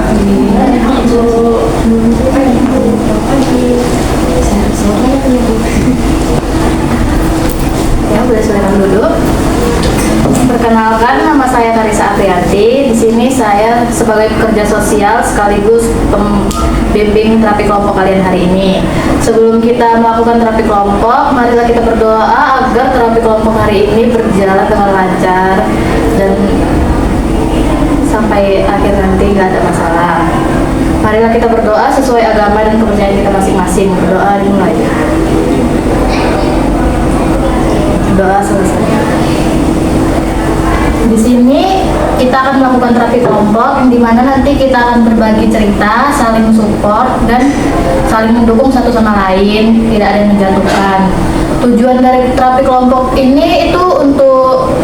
Ya, boleh silakan duduk. Perkenalkan, nama saya Karissa Aprianti. Di sini saya sebagai pekerja sosial sekaligus pembimbing terapi kelompok kalian hari ini. Sebelum kita melakukan terapi kelompok, marilah kita berdoa agar terapi kelompok hari ini berjalan dengan lancar dan sampai akhir nanti nggak ada masalah. Marilah kita berdoa sesuai agama dan kepercayaan kita masing-masing. Berdoa dimulai. Doa selesai. Di sini kita akan melakukan terapi kelompok yang dimana nanti kita akan berbagi cerita, saling support dan saling mendukung satu sama lain, tidak ada yang menjatuhkan. Tujuan dari terapi kelompok ini itu untuk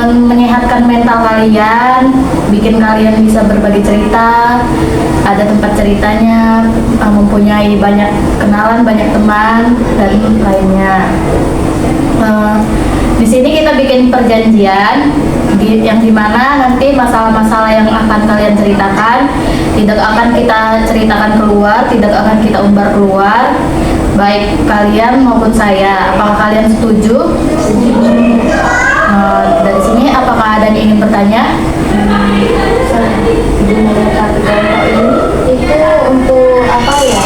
menyehatkan mental kalian, bikin kalian bisa berbagi cerita, ada tempat ceritanya, mempunyai banyak kenalan, banyak teman dan lainnya. Di sini kita bikin perjanjian yang dimana nanti masalah-masalah yang akan kalian ceritakan tidak akan kita ceritakan keluar, tidak akan kita umbar keluar, baik kalian maupun saya. Apakah kalian setuju? Dari sini apakah ada yang ingin bertanya? Itu untuk apa ya?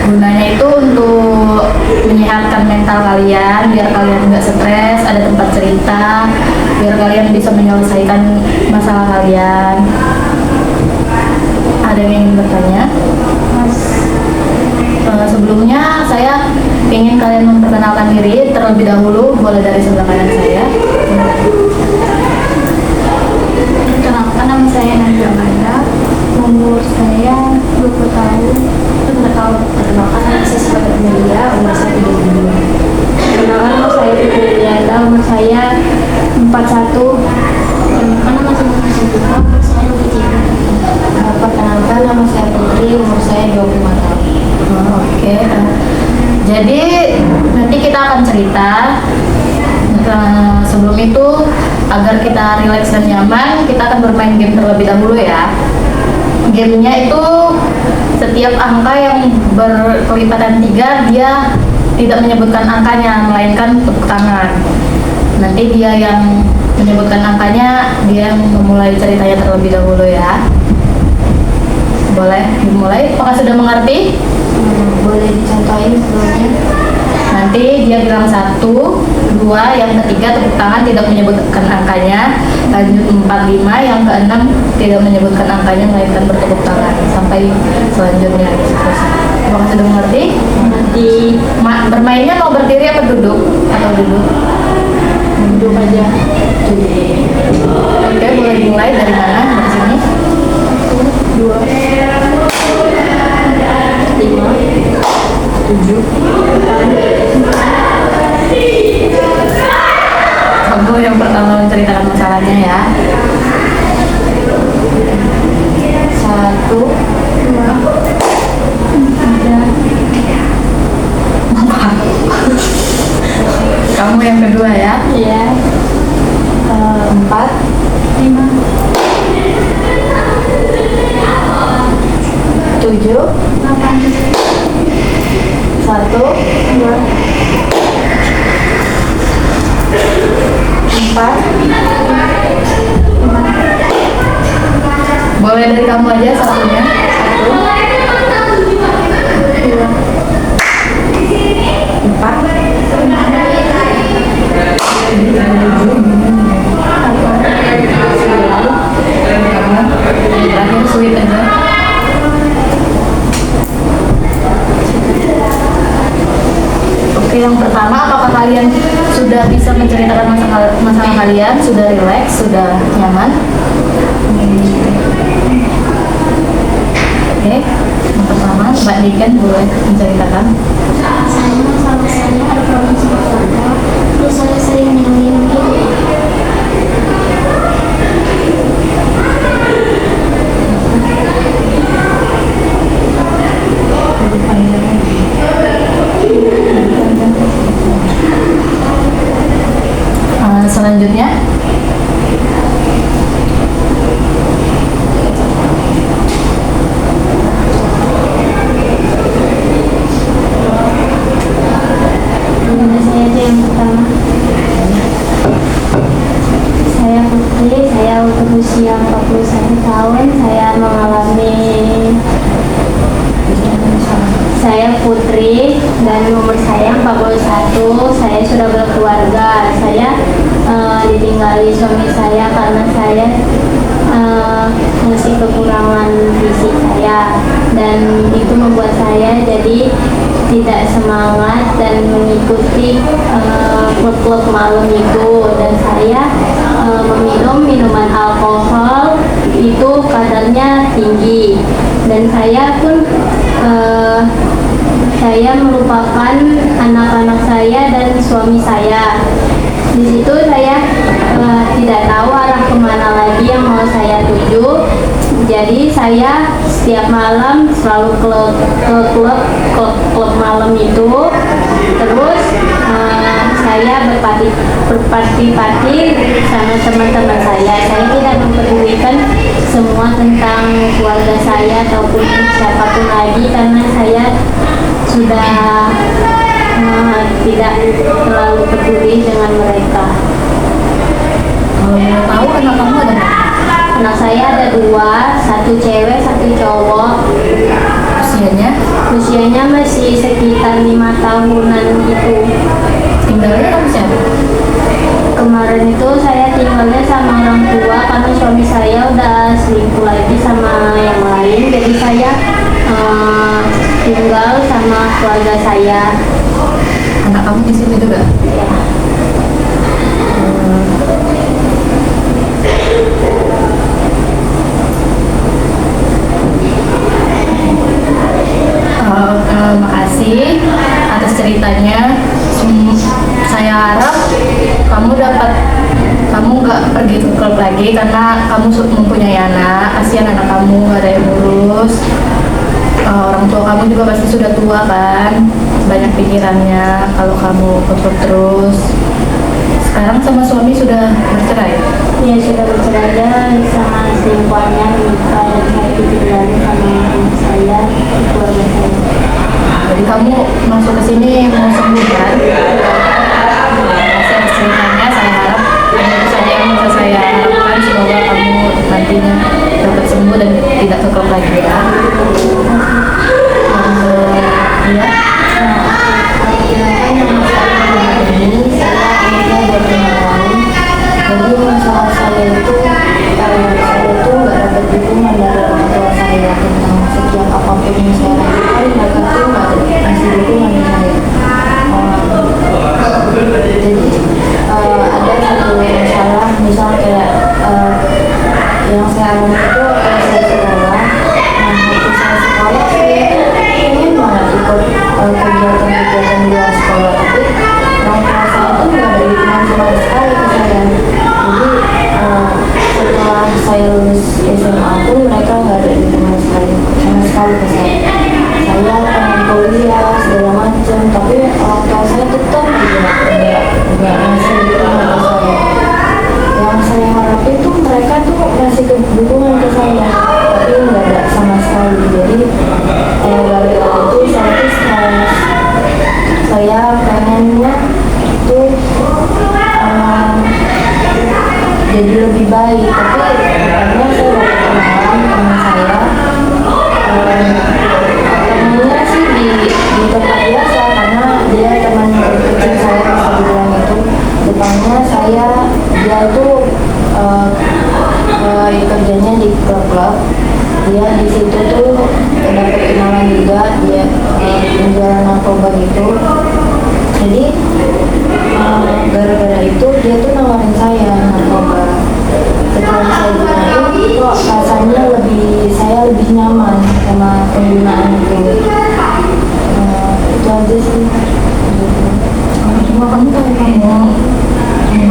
Gunanya itu untuk menyehatkan mental kalian, biar kalian nggak stres, ada tempat cerita, biar kalian bisa menyelesaikan masalah kalian. Ada yang ingin bertanya? Sebelumnya saya ingin kalian memperkenalkan diri terlebih dahulu, boleh dari sebelah kanan saya. Perkenalkan, nama saya Nadia Amanda, umur saya 20 tahun. Perkenalkan, nama saya sebagai Amelia, umur saya 32. Perkenalkan, nama saya Fitri Lianda, umur saya 41. Perkenalkan, nama saya Sintika, umur saya 23. Perkenalkan, nama saya Putri, umur saya 25 tahun. Oke. Jadi nanti kita akan cerita. Sebelum itu, agar kita rileks dan nyaman, kita akan bermain game terlebih dahulu ya. Gamenya itu setiap angka yang berkelipatan 3 dia tidak menyebutkan angkanya, melainkan tepuk tangan. Nanti dia yang menyebutkan angkanya, dia yang memulai ceritanya terlebih dahulu ya. Boleh dimulai? Apakah sudah mengerti? Boleh dicontohin sebelumnya? Nanti dia bilang 1, 2, yang ketiga tepuk tangan tidak menyebutkan angkanya, lanjut 4, 5, yang ke-6 tidak menyebutkan angkanya melainkan bertepuk tangan sampai selanjutnya. Apakah sudah mengerti? Nanti Bermainnya mau berdiri atau duduk? Atau duduk? duduk aja. Oke, boleh dimulai dari mana? Dari sini? 2, 5, 7, 8. Kamu yang pertama menceritakan masalahnya ya. 1, 2, 3. Kamu yang kedua ya. Iya. 4, 5, 7, 8. 1, 2, 4, 5. Boleh dari kamu aja satunya. 1, 2, 4. Terakhir sulit aja. Oke, yang pertama, apakah kalian sudah bisa menceritakan masalah kalian? Sudah rileks, sudah nyaman? Oke, yang pertama, Mbak Niken boleh menceritakan. sama saya ada problem sama keluarga, terus saya sering minum gitu. Selanjutnya menyesali suami saya karena saya masih kekurangan fisik saya, dan itu membuat saya jadi tidak semangat dan mengikuti klub-klub malam itu, dan saya meminum minuman alkohol itu kadarnya tinggi, dan saya pun saya melupakan anak-anak saya dan suami saya. Di situ saya tidak tahu arah kemana lagi yang mau saya tuju. Jadi saya setiap malam selalu ke klub malam itu. Terus saya berparti-parti sama teman-teman saya. Saya tidak mempedulikan semua tentang keluarga saya ataupun siapapun lagi, karena saya sudah tidak terlalu peduli dengan mereka. Kalau mau tahu anak kamu ada berapa? Anak saya ada 2, 1 cewek, 1 cowok. Usianya masih sekitar 5 tahunan gitu. Tinggalnya sama siapa? Kemarin itu saya tinggalnya sama orang tua karena suami saya udah selingkuh lagi sama yang lain, jadi saya tinggal sama keluarga saya. Anak kamu di sini juga? Ya. Makasih atas ceritanya. Saya harap kamu nggak pergi ke klub lagi karena kamu mempunyai anak. Kasihan anak kamu nggak ada yang ngurus. Orang tua kamu juga pasti sudah tua kan, banyak pikirannya kalau kamu ke klub terus. Sekarang sama suami sudah bercerai? Ya sudah bercerai sama selingkuhannya, nikah, dan saya ditinggalin sama anak saya, keluarga saya. Jadi kamu masuk ke sini mau sembuh kan? Masih atas ceritanya, saya harap itu saja yang bisa saya harapkan. Semoga kamu nantinya dapat sembuh dan tidak ke klub lagi ya. Ya. Jadi masalah saya itu nggak dapat dukungan dari orang tua saya tentang setiap apapun yang saya lakukan. Mereka tuh nggak kasih dukungan di saya. Jadi ada satu masalah, misal kayak yang saya alami itu kayak saya sekolah. Nah, waktu saya sekolah saya pengen banget ikut kegiatan-kegiatan di luar sekolah, tapi orang tua saya tuh nggak ada dukungan sama sekali ke saya. Jadi setelah saya lulus SMA pun mereka nggak ada dukungan sama sekali ke saya. Saya pengen kuliah segala macam, tapi orang tua saya tetap nggak ngasih dukungan ke saya. Yang saya harapin tuh mereka tuh ngasih dukungan ke saya, tapi nggak ada sama sekali. Jadi gara-gara itu saya tuh stres. Saya pengennya tuh jadi lebih baik, tapi karena saya dapat kenalan teman saya, temennya sih di tempat biasa karena dia teman kecil saya bisa bilang itu. Depannya dia itu kerjanya di klub-klub. Dia di situ tuh dapat kenalan juga, dia menjual narkoba gitu. Jadi gara-gara itu dia tuh nawarin saya narkoba. Setelah saya gunain, kok rasanya saya lebih nyaman sama penggunaan itu. Itu aja sih. Cuma kamu tahu kamu dari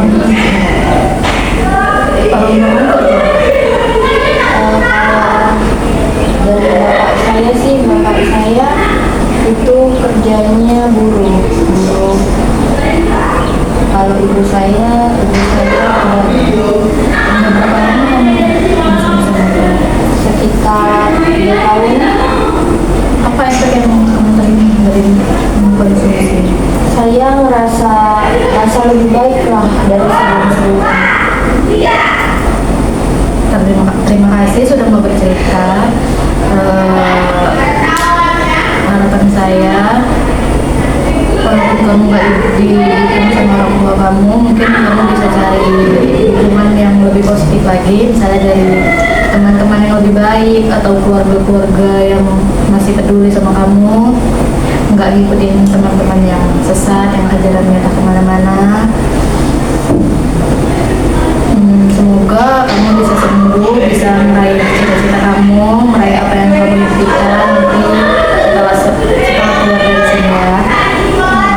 bapak saya itu kerjanya buruh. Kalau ibu saya sekitar 2 tahun. apa efek yang kamu terima dari kondisi ini? Saya ngerasa lebih baik lah dari sebelum-sebelumnya. Terima kasih sudah mau bercerita. Harapan saya Walaupun kamu nggak didukung sama orang tua kamu, mungkin kamu bisa cari lingkungan yang lebih positif lagi, misalnya dari teman-teman yang lebih baik atau keluarga-keluarga yang masih peduli sama kamu, nggak ngikutin teman-teman yang sesat, yang ajarannya tak kemana-mana. Semoga kamu bisa sembuh, bisa meraih cita-cita kamu, meraih apa yang kamu impikan nanti setelah keluar dari sini ya. Lanjut.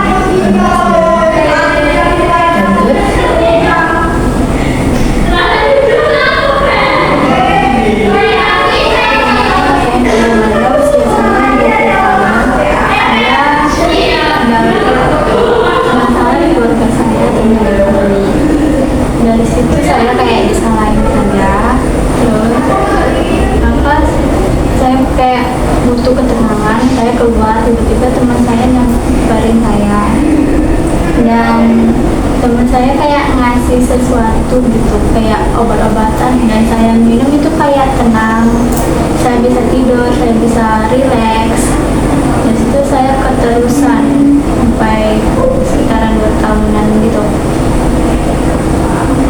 Dari situ saya kayak disalahin saja, terus apa, saya kayak butuh ketenangan, saya keluar, tiba-tiba teman saya nyamperin saya, dan teman saya kayak ngasih sesuatu gitu, kayak obat-obatan, dan saya minum itu kayak tenang, saya bisa tidur, saya bisa rileks. Dari situ saya keterusan sampai sekitaran 2 tahunan gitu.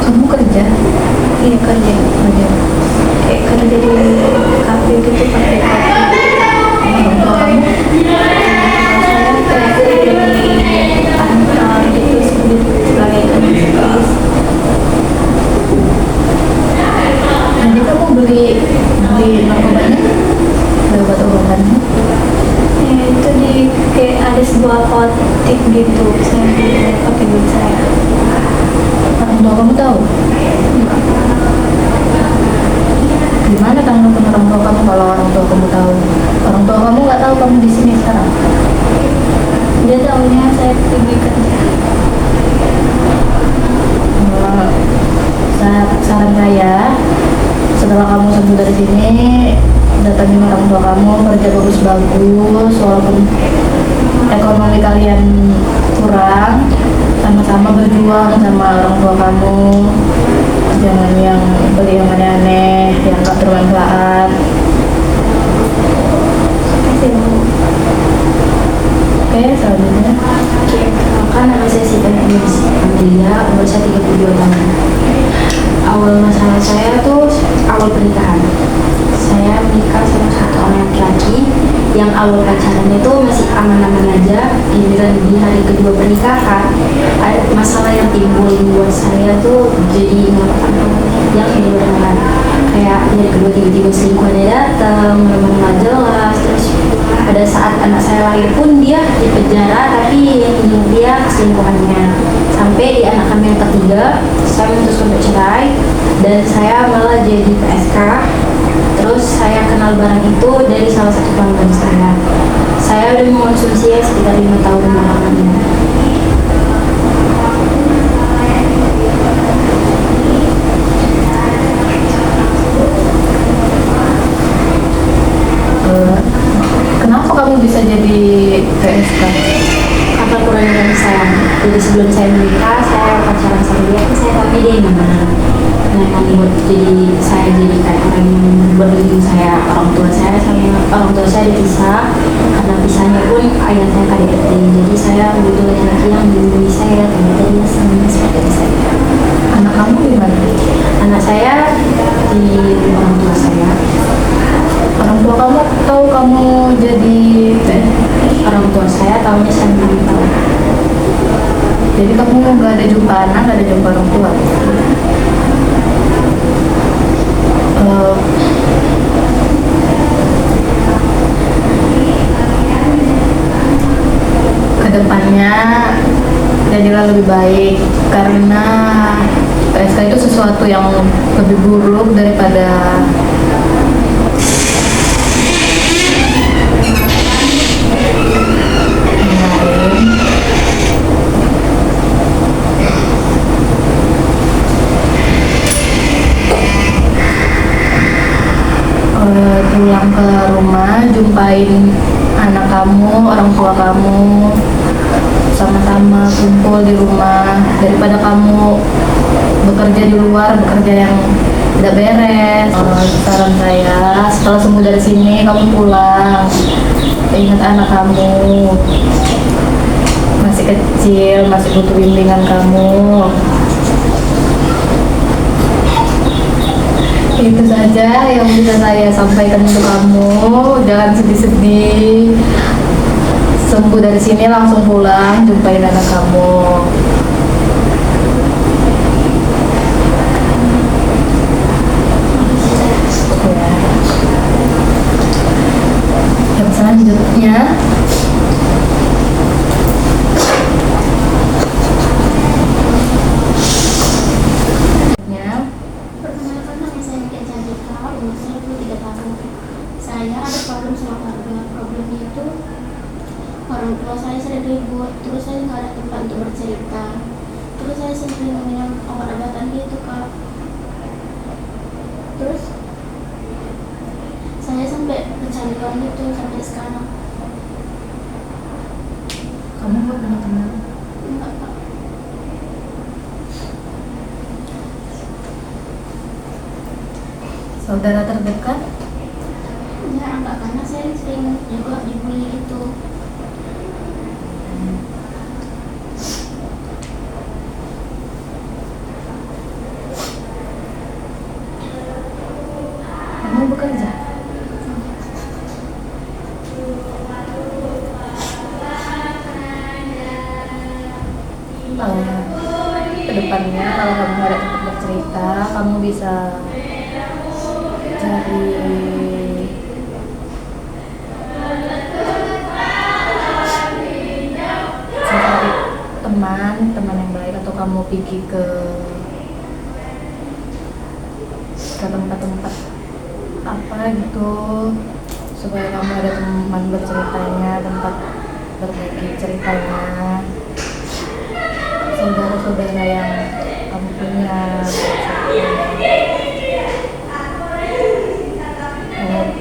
Kamu kerja? Iya, kerja kayak kerja di kafe gitu, pakai kopi. Orang tua kamu? Saya kayak kerja di kantor gitu sebagai administratif. Nanti kamu beli narkobanya? Beli obat-obatannya? Itu di kayak ada sebuah apotek gitu, saya beli pakai duit saya. Orang tua kamu tahu? Gimana tanggapan orang tua kamu kalau orang tua kamu tahu? Orang tua kamu nggak tahu kamu di sini sekarang? Dia tahunya saya pergi kerja. Saran saya, setelah kamu sembuh dari sini, datangin orang tua kamu, kerja bagus-bagus, walaupun ekonomi kalian kurang, sama-sama berjuang sama orang tua kamu. Jangan yang beli yang aneh-aneh, yang gak bermanfaat. Kasih Bu. Oke, selanjutnya. Perkenalkan, nama saya Sita Andrea, umur saya 32 tahun. Awal masalah saya tuh awal pernikahan. Saya menikah sama satu orang laki-laki yang awal pacaran itu masih aman-aman aja. Giliran di hari kedua pernikahan, ada masalah yang timbul buat saya tuh jadi yang di luar. Kayak hari kedua tiba-tiba selingkuhannya datang, memang nggak jelas. Terus pada saat anak saya lahir pun dia di penjara, tapi yang dia selingkuhannya. Sampai di anak kami yang ketiga, saya memutuskan untuk cerai dan saya malah jadi PSK. Terus saya kenal barang itu dari salah satu pelanggan saya. Saya udah mengonsumsinya sekitar 5 tahun belakangan ini. Kenapa kamu bisa jadi PSK? Karena kurangnya kasih sayang. Jadi sebelum saya menikah, saya pacaran sama dia, kan saya tahu dia yang mana. Nah, yang membuat saya jadi kayak orang yang berlindung saya, orang tua saya sama orang tua saya dipisah. Karena pisahnya pun ayah saya KDRT. Jadi saya butuh laki-laki yang melindungi saya. Ternyata dia sama seperti saya. Anak kamu gimana? Anak saya di orang tua saya. Orang tua kamu tahu kamu jadi Orang tua saya tahunya saya 6 tahun. jadi kamu nggak ada jumpa anak, nggak ada jumpa orang tua. Kedepannya jadilah lebih baik, karena PSK itu sesuatu yang lebih buruk daripada pulang ke rumah, jumpain anak kamu, orang tua kamu, sama-sama kumpul di rumah, daripada kamu bekerja di luar, bekerja yang tidak beres. Saran saya, setelah sembuh dari sini kamu pulang, ingat anak kamu, masih masih kecil, masih butuh bimbingan kamu. Itu saja yang bisa saya sampaikan untuk kamu. Jangan sedih-sedih. Sembuh dari sini langsung pulang, jumpain anak kamu. Yang selanjutnya, Perkenalkan, nama saya Nia Candika, umur saya 23 tahun. Saya ada problem sama keluarga. Problemnya itu orang tua saya sering ribut, terus saya nggak ada tempat untuk bercerita. Terus saya sering minum obat-obatan gitu, Kak. Terus saya sampai kecanduan gitu sampai sekarang. kamu nggak punya teman? Enggak, Kak. Saudara terdekat? Ya enggak, karena saya sering juga dibully gitu. Kamu bekerja? Kedepannya kalau kamu ada tempat bercerita, kamu bisa cari teman yang baik, atau kamu pergi ke tempat-tempat apa gitu, supaya kamu ada teman berceritanya, tempat berbagi ceritanya, saudara-saudara yang kamu punya.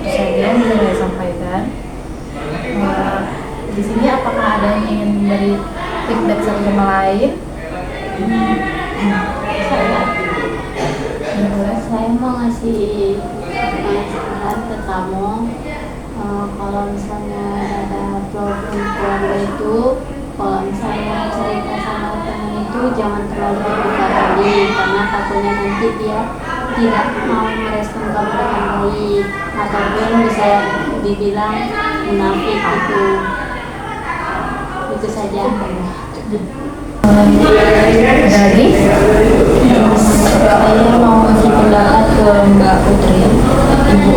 Itu saja yang bisa saya sampaikan. Di sini apakah ada yang ingin memberi feedback satu sama lain? Saya mau ngasih saran ke kamu. Kalau misalnya ada problem keluarga itu, kalau misalnya cerita sama teman itu jangan terlalu terbuka tadi, karena takutnya nanti dia tidak mau merespon kamu dengan baik, ataupun bisa dibilang munafik gitu. Itu saja. Dari Saya mau ngasih pendapat ke Mbak Putri, Ibu.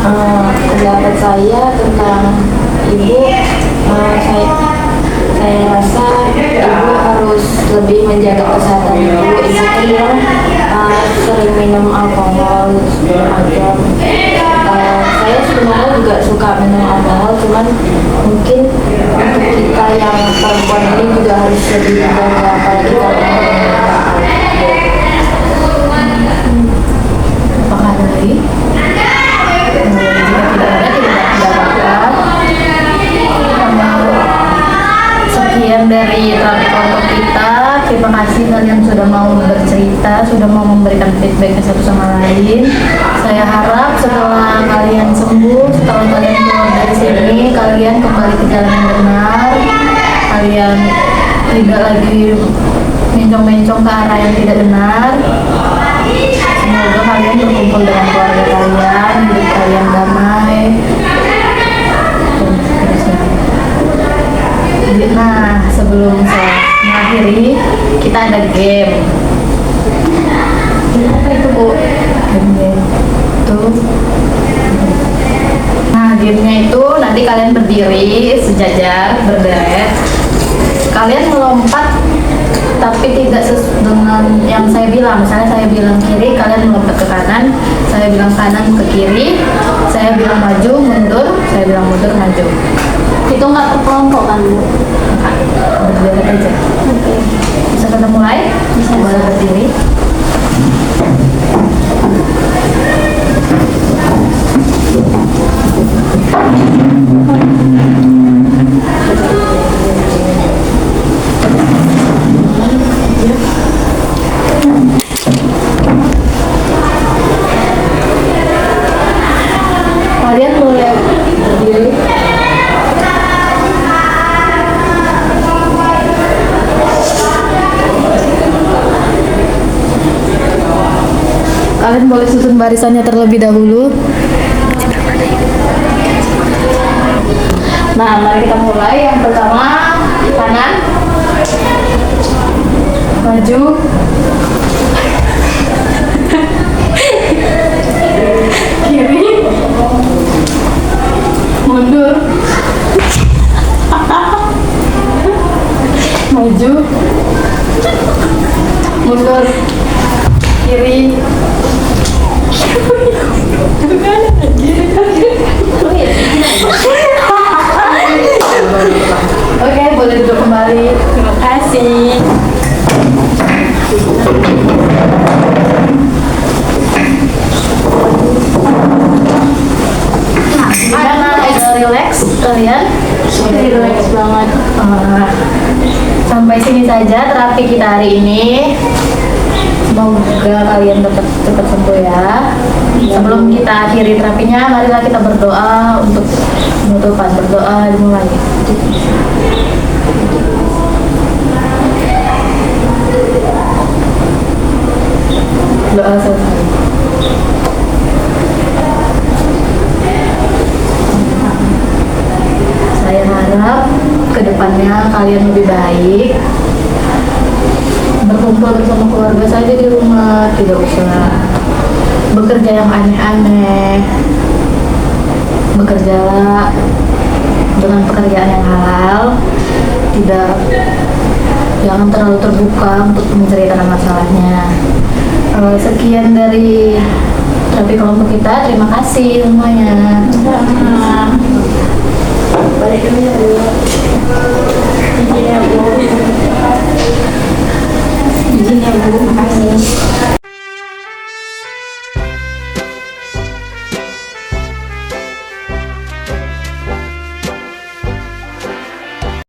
Pendapat saya tentang Ibu, saya rasa Ibu harus lebih menjaga kesehatan Ibu. Ibu kan yang sering minum alkohol segala macam. Saya sebenarnya juga suka minum alkohol, cuman mungkin untuk kita yang perempuan ini juga harus lebih menjaga, apalagi kalau apakah ada lagi? Jika tidak ada, tidak apa-apa. Sekian dari terapi kelompok kita. Terima kasih kalian sudah mau bercerita, sudah mau memberikan feedback satu sama lain. Saya harap setelah kalian sembuh, setelah kalian keluar dari sini, kalian kembali ke jalan yang benar. Kalian tidak lagi mencong-mencong ke arah yang tidak benar. Semoga kalian berkumpul dengan keluarga kalian, hidup kalian damai. Dan seterusnya. Nah, sebelum saya mengakhiri, kita ada game. Ini apa itu, Bu? Game itu. Nah, gamenya itu nanti kalian berdiri sejajar, berderet. Kalian melompat, tapi tidak dengan yang saya bilang. Misalnya saya bilang kiri, kalian melompat ke kanan. Saya bilang kanan ke kiri. Saya bilang maju, mundur. Saya bilang mundur, maju. itu nggak terkelompok kan, Bu? Berderet aja. Bisa kita mulai? Bisa. Boleh berdiri. Kalian boleh berdiri. barisannya terlebih dahulu. Nah, mari kita mulai. Yang pertama, kanan, maju, kiri, mundur, maju, mundur, kiri. Oke, boleh duduk kembali. Terima kasih. Gimana? Udah relax kalian? Relax banget. Sampai sini saja terapi kita hari ini. Semoga kalian cepat sembuh ya. Sebelum kita akhiri terapinya, marilah kita berdoa untuk penutupan. Berdoa dimulai. Doa selesai. Saya harap kedepannya kalian lebih baik, berkumpul bersama keluarga saja di rumah, tidak usah bekerja yang aneh-aneh. Bekerjalah dengan pekerjaan yang halal, jangan terlalu terbuka untuk menceritakan masalahnya. Sekian dari terapi kelompok kita, terima kasih semuanya. Balik dulu ya, Bu. Izin ya, Bu. Izin ya, Bu. Makasih.